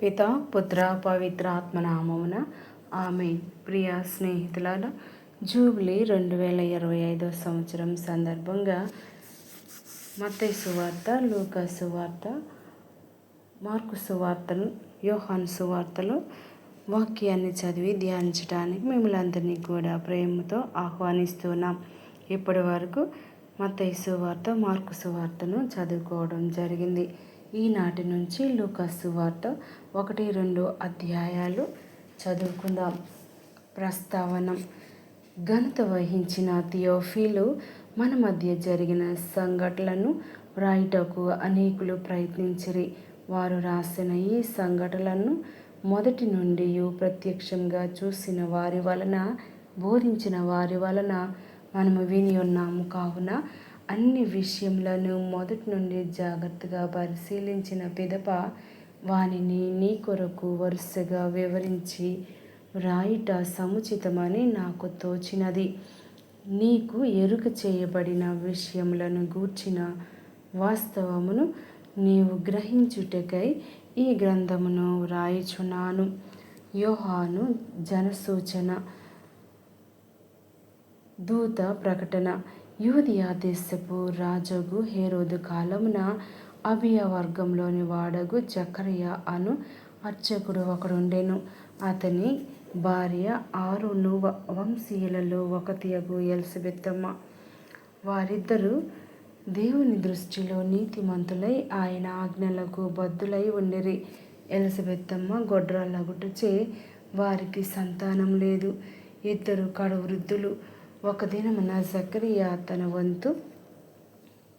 పిత పుత్ర పవిత్ర ఆత్మనామమున ఆమేన్. ప్రియ స్నేహితులారా, జూబ్లీ 2025 సంవత్సరం సందర్భంగా మత్తయి సువార్త, లూకా సువార్త, మార్కు సువార్తలు, యోహాను సువార్తలు వాక్యాన్ని చదివి ధ్యానించడానికి మిమ్మల్ని అందరినీ కూడా ప్రేమతో ఆహ్వానిస్తున్నాం. ఇప్పటి వరకు మత్తయి సువార్త, మార్కు సువార్తను చదువుకోవడం జరిగింది. ఈనాటి నుంచి లూకా సువార్త 1-2 అధ్యాయాలు చదువుకుందాం. ప్రస్తావన: ఘనత వహించిన థియోఫిలు మన మధ్య జరిగిన సంఘటనలను వ్రాయుటకు అనేకులు ప్రయత్నించిరి. వారు రాసిన ఈ సంఘటనలను మొదటి నుండి ప్రత్యక్షంగా చూసిన వారి వలన, బోధించిన వారి వలన మనము విని ఉన్నాము. కావున అన్ని విషయములను మొదటి నుండి జాగ్రత్తగా పరిశీలించిన పిదప వానిని నీ కొరకు వరుసగా వివరించి వ్రాయుట సముచితమని నాకు తోచినది. నీకు ఎరుక చేయబడిన విషయములను గూర్చిన వాస్తవమును నీవు గ్రహించుటకై ఈ గ్రంథమును వ్రాయుచున్నాను. యోహాను జనసూచన, దూత ప్రకటన. యూదయ దేశపు రాజగు హేరోదు కాలమున అబియా వర్గంలోని వాడగు జకర్య అను అర్చకుడు ఒకడుండెను. అతని భార్య ఆరోను వంశీయులలో ఒకతియగు ఎలిజబెతమ్మ. వారిద్దరూ దేవుని దృష్టిలో నీతిమంతులై ఆయన ఆజ్ఞలకు బద్ధులై ఉండిరి. ఎలిజబెతమ్మ గొడ్రాలగుటచే వారికి సంతానం లేదు. ఇద్దరు కడు వృద్ధులు. ఒక దినమున జకర్య తన వంతు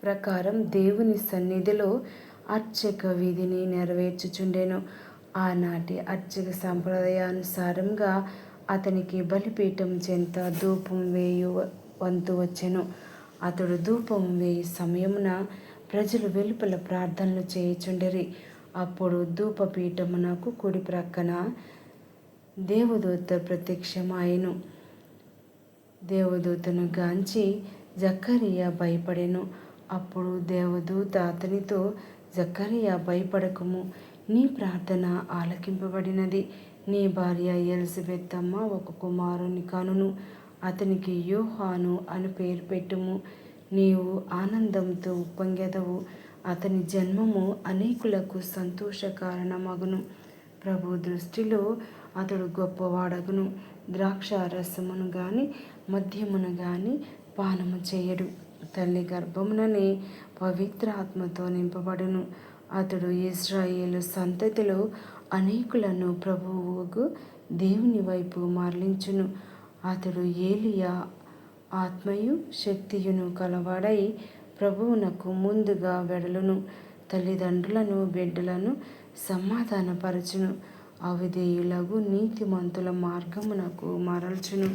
ప్రకారం దేవుని సన్నిధిలో అర్చక విధిని నెరవేర్చుచుండెను. ఆనాటి అర్చక సంప్రదాయానుసారంగా అతనికి బలిపీఠం చెంత ధూపం వేయు వంతు వచ్చెను. అతడు ధూపం వేయు సమయమున ప్రజలు వెలుపల ప్రార్థనలు చేయుచుండిరి. అప్పుడు ధూపపీఠమునకు కుడి ప్రక్కన దేవదూత ప్రత్యక్షమాయెను. దేవదూతను గాంచి జకర్య భయపడెను. అప్పుడు దేవదూత అతనితో, జకర్య భయపడకుము, నీ ప్రార్థన ఆలకింపబడినది. నీ భార్య ఎలిజబెతమ్మ ఒక కుమారుని కనును. అతనికి యోహాను అని పేరు పెట్టుము. నీవు ఆనందంతో ఉప్పొంగెదవు. అతని జన్మము అనేకులకు సంతోష కారణమగును. ప్రభు దృష్టిలో అతడు గొప్పవాడగును. ద్రాక్షారసమును గాని మద్యమును గాని పానము చేయడు. తల్లి గర్భముననే పవిత్రాత్మతో నింపబడును. అతడు ఇశ్రాయేలు సంతతిలో అనేకులను ప్రభువుగు దేవుని వైపు మరలించును. అతడు ఏలియా ఆత్మయు శక్తియును కలవాడై ప్రభువునకు ముందుగా వెడలును. తల్లిదండ్రులను బిడ్డలను సమాధానపరచును. అవిధేయులగు నీతిమంతుల మార్గమునకు మరల్చును.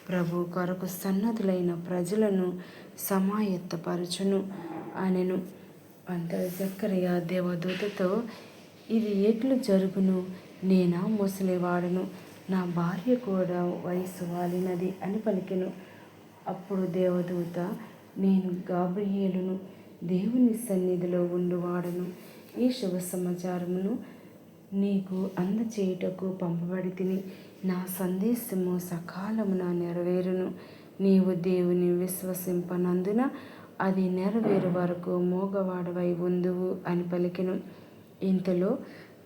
ప్రభు కొరకు సన్నద్ధులైన ప్రజలను సమాయత్తపరచును అనెను. అంతట జకర్య దేవదూతతో, ఇది ఎట్లు జరుగును? నేనా ముసలివాడను, నా భార్య కూడా వయసు వాలినది అని పలికెను. అప్పుడు దేవదూత, నేను గాబ్రియేలును, దేవుని సన్నిధిలో ఉండువాడను. ఈ శుభ సమాచారమును నీకు అందచేయుటకు పంపబడితిని. నా సందేశము సకాలమున నెరవేరును. నీవు దేవుని విశ్వసింపనందున అది నెరవేరు వరకు మోగవాడవై ఉందువు అని పలికెను. ఇంతలో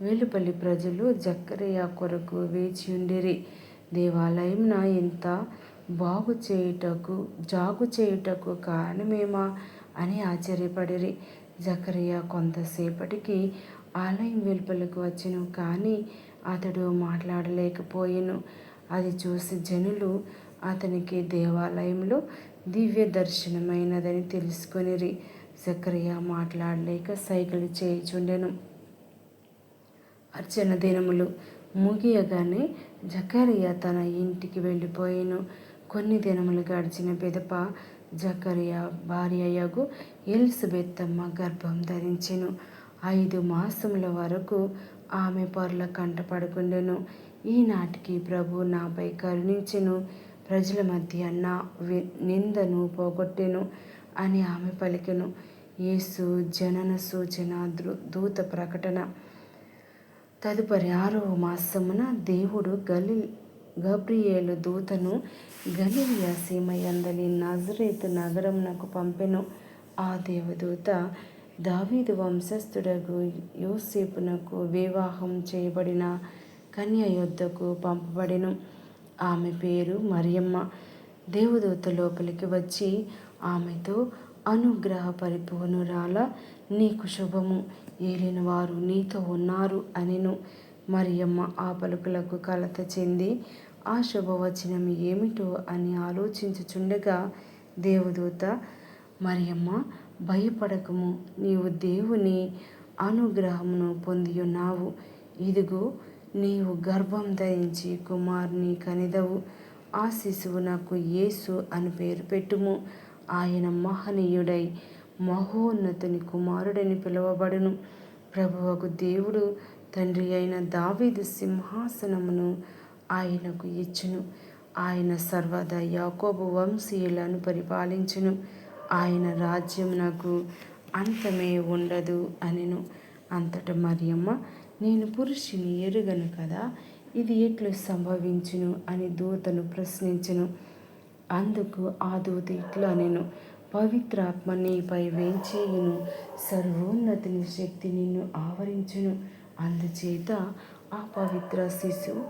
వెలుపలి ప్రజలు జకర్య కొరకు వేచియుండిరి. దేవాలయమున ఇంత జాగు చేయుటకు కారణమేమా అని ఆశ్చర్యపడిరి. జకర్య కొంతసేపటికి ఆలయం వెలుపలకు వచ్చెను, కానీ అతడు మాట్లాడలేకపోయెను. అది చూసి జనులు అతనికి దేవాలయంలో దివ్య దర్శనమైనదని తెలుసుకొనిరి. జకర్య మాట్లాడలేక సైగలు చేయుచుండెను. అర్చన దినములు ముగియగానే జకర్య తన ఇంటికి వెళ్ళిపోయెను. కొన్ని దినములు గడిచిన పిదప జకర్య భార్యయగు ఎలిజబెతమ్మ గర్భం ధరించెను. 5 మాసముల వరకు ఆమె పొరల కంట పడకుండెను. ఈనాటికి ప్రభు నాపై కరుణించెను, ప్రజల మధ్య నా నిందను పోగొట్టెను అని ఆమె పలికెను. యేసు జనన సూచన, దూత ప్రకటన. తదుపరి 6వ మాసమున దేవుడు గబ్రియేలు దూతను గలిలయ సీమయందలి నజరేతు నగరమునకు పంపెను. ఆ దేవదూత దావీదు వంశస్థుడగు యోసేపునకు వివాహం చేయబడిన కన్య యొద్దకు పంపబడెను. ఆమె పేరు మరియమ్మ. దేవదూత లోపలికి వచ్చి ఆమెతో, అనుగ్రహ పరిపూర్ణురాల, నీకు శుభము, ఏలిన వారు నీతో ఉన్నారు అనెను. మరియమ్మ ఆ పలుకులకు కలత చెంది ఆ శుభవచనం ఏమిటో అని ఆలోచించుచుండగా దేవదూత, మరియమ్మ, భయపడకము, నీవు దేవుని అనుగ్రహమును పొందియున్నావు. ఇదిగో, నీవు గర్భం ధరించి కుమారుని కనెదవు. ఆ శిశువునకు యేసు అని పేరు పెట్టుము. ఆయన మహనీయుడై మహోన్నతుని కుమారుడని పిలువబడును. ప్రభువకు దేవుడు తండ్రి అయిన దావీదు సింహాసనమును ఆయనకు ఇచ్చును. ఆయన సర్వదా యాకోబు వంశీయులను పరిపాలించును. ఆయన రాజ్యమునకు అంతమే ఉండదు అనెను. అంతట మరియమ్మ, నేను పురుషుని ఎరుగను కదా, ఇది ఎట్లు సంభవించును అని దూతను ప్రశ్నించెను. అందుకు ఆ దూత ఇట్లు అనెను, పవిత్రాత్మ నీపై వేంచేయును, సర్వోన్నతుని శక్తి నిన్ను ఆవరించును. అందుచేత ఆ పవిత్ర శిశువు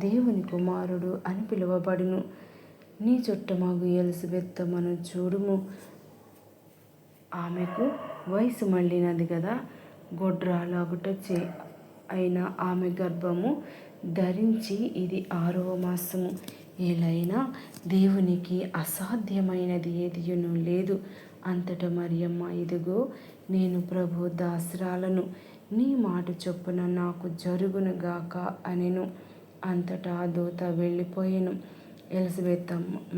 దేవుని కుమారుడు అని పిలువబడును. నీ చుట్టమగు ఎలిజబెత్తమ్మను చూడుము. ఆమెకు వయసు మళ్ళినది కదా, గొడ్రాలగుటచే అయిన ఆమె గర్భము ధరించి ఇది 6వ మాసము. ఏలైనా దేవునికి అసాధ్యమైనది ఏదియును లేదు. అంతట మరియమ్మ, ఇదిగో, నేను ప్రభు దాసురాలను, నీ మాట చొప్పున నాకు జరుగునుగాక అనెను. అంతటా ఆ దూత వెళ్ళిపోయెను.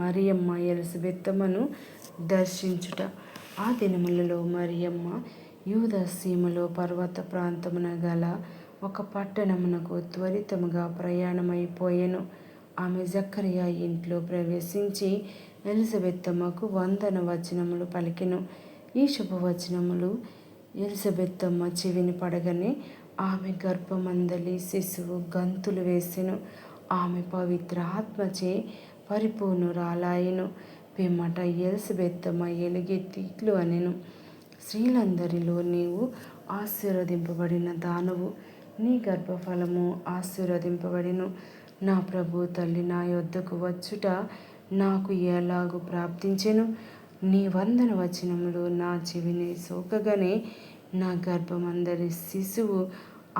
మరియమ్మ ఎలిజబెత్తమ్మను దర్శించుట. ఆ దినములలో మరియమ్మ యూదా సీమలో పర్వత ప్రాంతమున గల ఒక పట్టణమునకు త్వరితముగా ప్రయాణమైపోయెను. ఆమె జకరియా ఇంట్లో ప్రవేశించి ఎలిజబెత్తమ్మకు వందన వచనములు పలికెను. ఈ శుభవచనములు ఎలిజబెత్తమ్మ చెవిని పడగనే ఆమె గర్భమందలి శిశువు గంతులు వేసెను. ఆమె పవిత్ర ఆత్మచే పరిపూర్ణురాలాయెను. పిమ్మట ఎలిజబెత్తమ్మ ఎలుగెత్తి ఇట్లు అనెను, స్త్రీలందరిలో నీవు ఆశీర్వదింపబడిన దానవు, నీ గర్భఫలము ఆశీర్వదింపబడెను. నా ప్రభు తల్లి నా యొద్దకు వచ్చుట నాకు ఎలాగూ ప్రాప్తించెను. నీ వందన వచనములు నా చెవిని సోకగానే నా గర్భమందరి శిశువు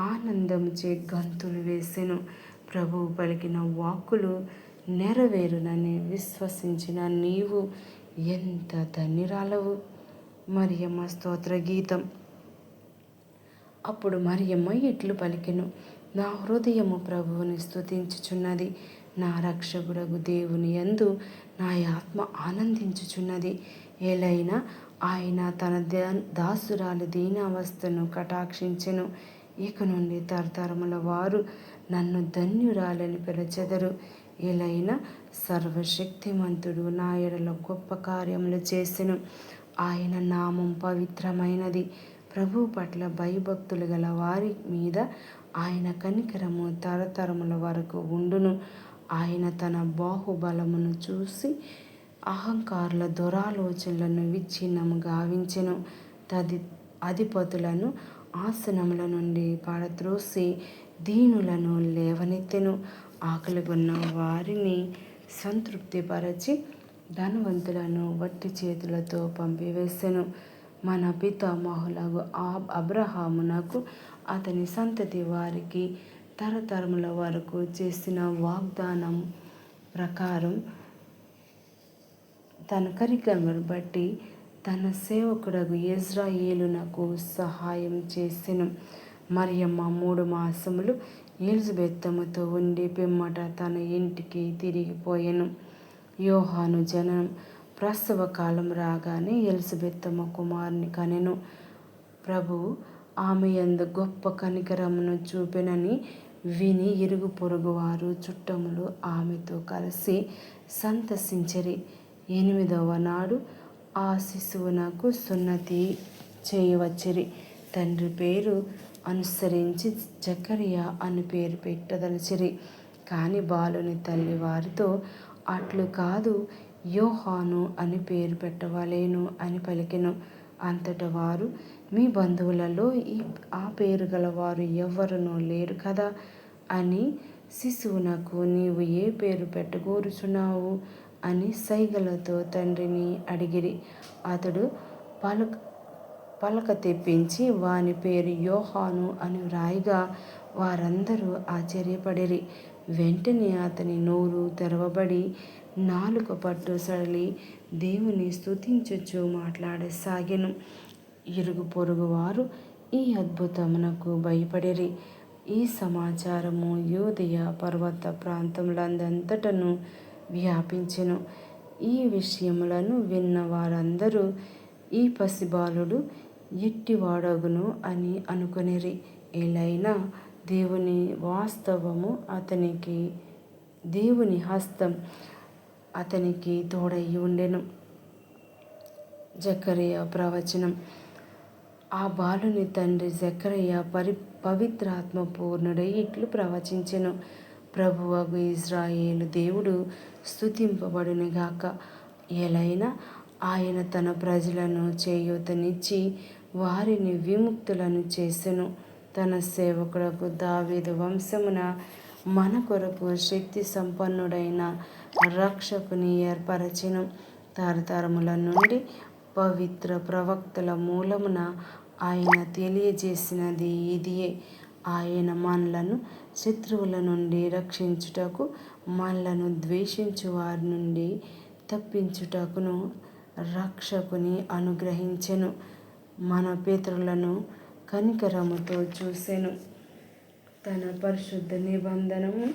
ఆనందముచే గంతులు వేసెను. ప్రభువు పలికిన వాక్కులు నెరవేరునని విశ్వసించిన నీవు ఎంత ధన్యురాలవు. మరియమ్మ స్తోత్ర గీతం. అప్పుడు మరియమ్మ ఇట్లు పలికెను, నా హృదయము ప్రభువుని స్తుతించుచున్నది, నా రక్షకుడగు దేవుని యందు నా ఆత్మ ఆనందించుచున్నది. ఏలైనా ఆయన తన దాసురాలి దీనావస్థను కటాక్షించెను. ఇక నుండి తరతరముల వారు నన్ను ధన్యురాలని పిలచెదరు. ఏలైనా సర్వశక్తిమంతుడు నా ఎడల గొప్ప కార్యములు చేసెను. ఆయన నామం పవిత్రమైనది. ప్రభు పట్ల భయభక్తులు గల వారి మీద ఆయన కనికరము తరతరముల వరకు ఉండును. ఆయన తన బాహుబలమును చూసి అహంకారుల దురాలోచనలను విచ్ఛిన్నము గావించెను. అధిపతులను ఆసనముల నుండి పడత్రోసి దీనులను లేవనెత్తెను. ఆకలిగొన్న వారిని సంతృప్తిపరచి ధనవంతులను వట్టి చేతులతో పంపివేసెను. మన పితామహులకు అబ్రహామునకు అతని సంతతి వారికి తరతరముల వరకు చేసిన వాగ్దానం ప్రకారం తన కనికరమును బట్టి తన సేవకుడగు ఇజ్రాయేలునకు సహాయం చేసెను. మరియమ్మ 3 మాసములు ఎలిజబెత్తమ్మతో ఉండి పిమ్మట తన ఇంటికి తిరిగిపోయెను. యోహాను జననం. ప్రసవ కాలం రాగానే ఎలిజబెత్తమ్మ కుమారుని కనెను. ప్రభువు ఆమె యందు గొప్ప కనికరమును చూపెనని విని ఇరుగు పొరుగు వారు చుట్టములు ఆమెతో కలిసి సంతసించిరి. 8వ నాడు ఆ శిశువునకు సున్నతి చేయవచ్చిరి. తండ్రి పేరు అనుసరించి జకరియా అని పేరు పెట్టదలచిరి. కానీ బాలుని తల్లి వారితో, అట్లు కాదు, యోహాను అని పేరు పెట్టవలెను అని పలికెను. అంతట వారు, మీ బంధువులలో ఆ పేరు గలవారు ఎవ్వరునూ లేరు కదా అని శిశువునకు నీవు ఏ పేరు పెట్టగోరుచున్నావు అని సైగలతో తండ్రిని అడిగిరి. అతడు పలక తెప్పించి వాని పేరు యోహాను అని వ్రాయగా వారందరూ ఆశ్చర్యపడిరి. వెంటనే అతని నోరు తెరవబడి నాలుక పట్టు సడలి దేవుని స్తుతించుచు మాట్లాడసాగెను. ఇరుగు పొరుగు వారు ఈ అద్భుతమునకు భయపడిరి. ఈ సమాచారము యూదయ పర్వత ప్రాంతములందంతటను వ్యాపించెను. ఈ విషయములను విన్న వారందరూ ఈ పసిబాలుడు ఎట్టివాడగును అని అనుకొనిరి. ఏలైనా దేవుని హస్తం అతనికి తోడై ఉండెను. జకరియా ప్రవచనం. ఆ బాలుని తండ్రి జకరియా పవిత్రాత్మ పూర్ణుడై ఇట్లు ప్రవచించెను. ప్రభువగు ఇజ్రాయేలు దేవుడు స్తుతింపబడునుగాక. ఏలైనా ఆయన తన ప్రజలను చేయూతనిచ్చి వారిని విముక్తులను చేసెను. తన సేవకుడకు దావీదు వంశమున మన కొరకు శక్తి సంపన్నుడైన రక్షకుని ఏర్పరచెను. తరతరముల నుండి పవిత్ర ప్రవక్తల మూలమున ఆయన తెలియజేసినది ఇదియే. ఆయన మనలను శత్రువుల నుండి రక్షించుటకు, మనలను ద్వేషించు వారి నుండి తప్పించుటకును రక్షకుని అనుగ్రహించెను. మన పితరులను కనికరముతో చూసెను. తన పరిశుద్ధ నిబంధనను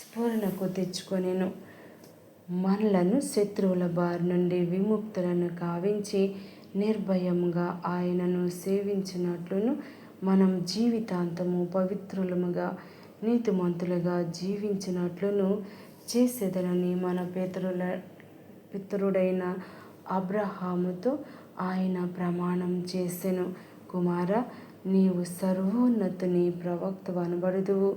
స్ఫురణకు తెచ్చుకొనెను. మనలను శత్రువుల బారి నుండి విముక్తులను కావించి నిర్భయముగా ఆయనను సేవించినట్లును మనం జీవితాంతము పవిత్రులముగా నీతిమంతులుగా జీవించినట్లును చేసేదనని మన పితరుడైన అబ్రహాముతో ఆయన ప్రమాణం చేసెను. కుమారా, నీవు సర్వోన్నతుని ప్రవక్త అనబడుదువు.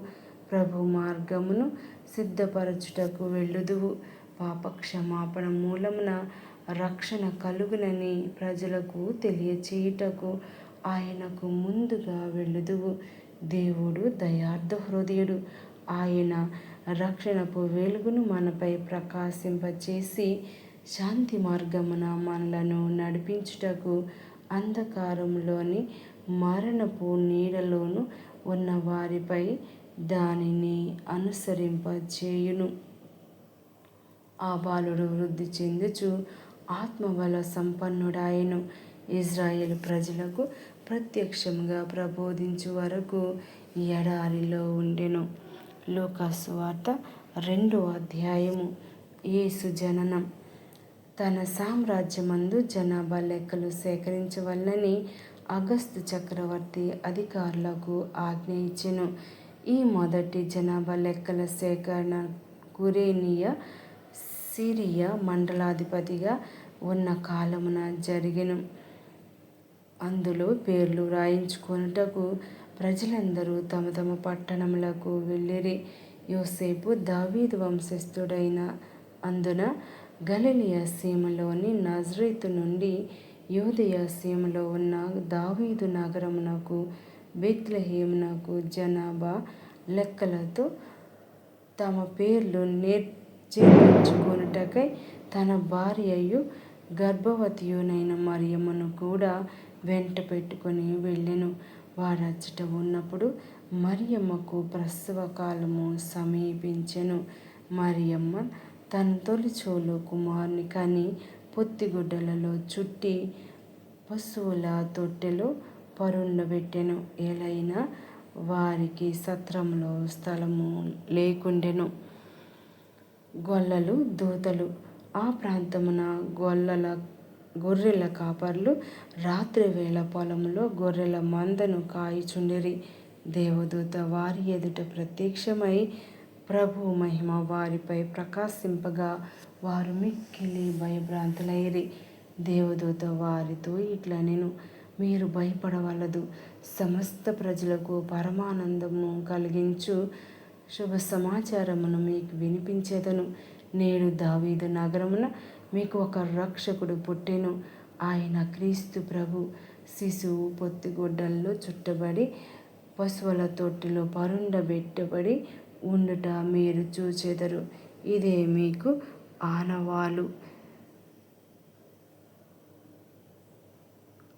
ప్రభు మార్గమును సిద్ధపరచుటకు వెళ్ళుదువు. పాపక్షమాపణ మూలమున రక్షణ కలుగునని ప్రజలకు తెలియచేయుటకు ఆయనకు ముందుగా వెళ్ళుదువు. దేవుడు దయార్థ హృదయుడు. ఆయన రక్షణపు వెలుగును మనపై ప్రకాశింపచేసి శాంతి మార్గమున మనలను నడిపించుటకు అంధకారంలోని మరణపు నీడలోను ఉన్న వారిపై దానిని అనుసరింపచేయును. ఆ బాలుడు వృద్ధి చెందుచు ఆత్మబల సంపన్నుడాయెను. ఇజ్రాయేలు ప్రజలకు ప్రత్యక్షముగా ప్రబోధించు వరకు ఎడారిలో ఉండెను. లూకాసు సువార్త 2వ అధ్యాయము. యేసు జననం. తన సామ్రాజ్యమందు జనాభా లెక్కలు సేకరించవలెనని అగస్తు చక్రవర్తి అధికారులకు ఆజ్ఞ ఇచ్చెను. ఈ మొదటి జనాభా లెక్కల సేకరణ కురేనియా సిరియా మండలాధిపతిగా ఉన్న కాలమున జరిగెను. అందులో పేర్లు రాయించుకొనుటకు ప్రజలందరూ తమ తమ పట్టణములకు వెళ్ళిరి. యోసేపు దావీదు వంశస్థుడైన అందున గలిలయ సీమలోని నజరేతు నుండి యూదయ సీమలో ఉన్న దావీదు నగరమునకు బేత్లెహేమునకు జనాభా లెక్కలతో తమ పేర్లు చేర్చుకొనుటకై తన భార్యయు గర్భవతియునైన మరియమ్మను కూడా వెంట పెట్టుకొని వెళ్ళెను. వారచ్చట ఉన్నప్పుడు మరియమ్మకు ప్రసవ కాలము సమీపించెను. మరియమ్మ తన తొలిచూలు కుమారుని కని పొత్తిగుడ్డలలో చుట్టి పశువుల తొట్టెలో పరుండబెట్టెను. ఏలైనా వారికి సత్రములో స్థలము లేకుండెను. గొల్లలు దూతలు. ఆ ప్రాంతమున గొర్రెల కాపర్లు రాత్రివేళ పొలములో గొర్రెల మందను కాయుచుండిరి. దేవదూత వారి ఎదుట ప్రత్యక్షమై ప్రభువు మహిమ వారిపై ప్రకాశింపగా వారు మిక్కిలి భయభ్రాంతులైరి. దేవదూత వారితో ఇట్లనెను, మీరు భయపడవలదు. సమస్త ప్రజలకు పరమానందము కలిగించు శుభ సమాచారమును మీకు వినిపించేదను. నేడు దావీదు నగరమున మీకు ఒక రక్షకుడు పుట్టెను. ఆయన క్రీస్తు ప్రభు. శిశువు పొత్తిగుడ్డల్లో చుట్టబడి పశువుల తొట్టిలో పరుండబెట్టబడి ఉండుట మీరు చూచెదరు. ఇదే మీకు ఆనవాలు.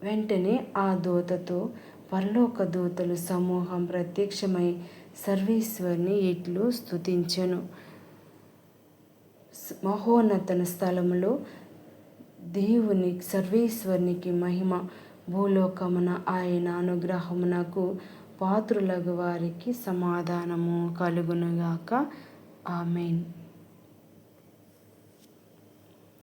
వెంటనే ఆ దూతతో పరలోక దూతలు సమూహం ప్రత్యక్షమై సర్వేశ్వరుని ఇట్లు స్తుతించెను. మహోన్నత స్థలములో దేవుని సర్వేశ్వరునికి మహిమ, భూలోకమున ఆయన అనుగ్రహమునకు పాత్రులగు వారికి సమాధానము కలుగునుగాక. ఆమేన్.